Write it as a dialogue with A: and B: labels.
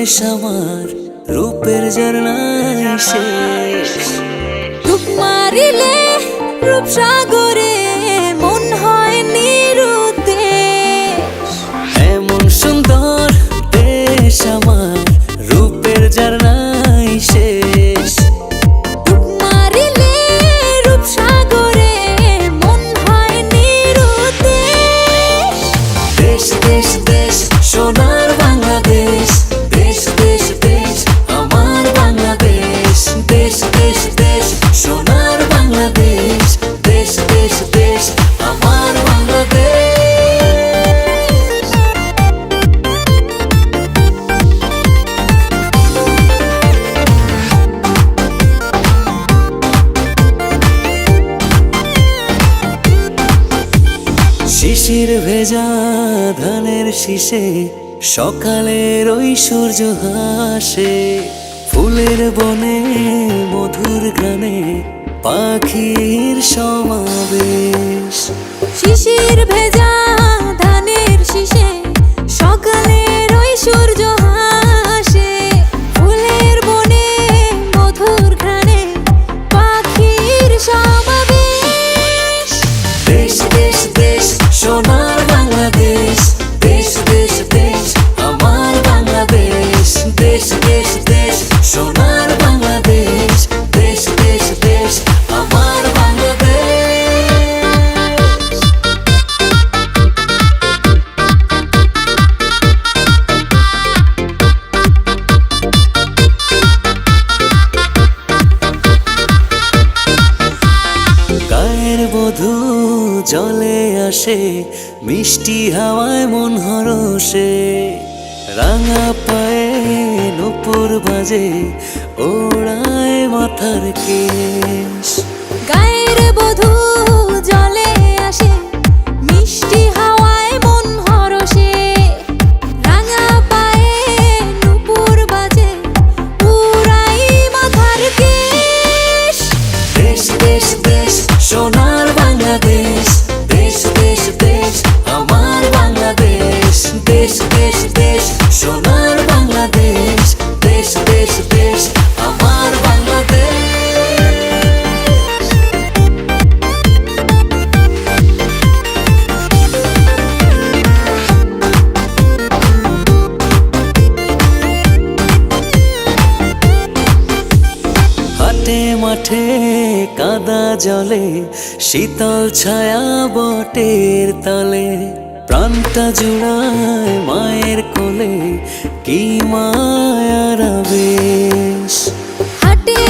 A: দেশ আমার রূপের ঝর্ণায় শেষ।
B: ডুব মারিলে রূপসাগরে মন হয় নিরুদ্দেশ।
A: এমন সুন্দর দেশ আমার রূপের ঝর্ণায় শেষ।
B: ডুব মারিলে রূপসাগরে মন হয় নিরুদ্দেশ।
A: দেশ দেশ দেশ সোনার বাংলাদেশ, দেশ দেশ দেশ আমার বাংলাদেশ। দেশ দেশ দেশ সোনার বাংলাদেশ, দেশ দেশ দেশ আমার বাংলাদেশ। শিশির ভেজা ধানের শীষে সকালের ওই সূর্য হাসে। ফুলের বনে মধুর গানে পাখির সমাবেশ।
B: শিশির ভেজা ধানের শীষে সকালের ওই সূর্য হাসে। ফুলের বনে মধুর ঘ্রাণে পাখির সমাবেশ।
A: দেশ দেশ দেশ সোনার বাংলাদেশ, দেশ দেশ দেশ আমার বাংলাদেশ। দেশ দেশ দেশ সোনার বাংলাদেশ, দেশ দেশ দেশ আমার বাংলাদেশ। গায়ের বধূ জলে আসে, মিষ্টি হাওয়ায় মন হরষে। রাঙা পায়ে নূপুর বাজে, ওড়ায় মাথার কেশ।
B: গায়ের বধূ জলে আসে, মিষ্টি হাওয়ায় মন হরষে। রাঙা পায়ে নূপুর বাজে, উড়াই মাথার কেশ।
A: দেশ দেশ দেশ সোনার বাংলাদেশ, দেশ দেশ দেশ আমার বাংলাদেশ। দেশ দেশ দেশ সোনার বাংলাদেশ, দেশ দেশ দেশ আমার বাংলাদেশ। হাটে মাঠে কাদা জলে, শীতল ছায়া বটের তলে। প্রাণটা জুড়ায় মায়ের কোলে, কি মায়ার আবেশ।
B: হাটে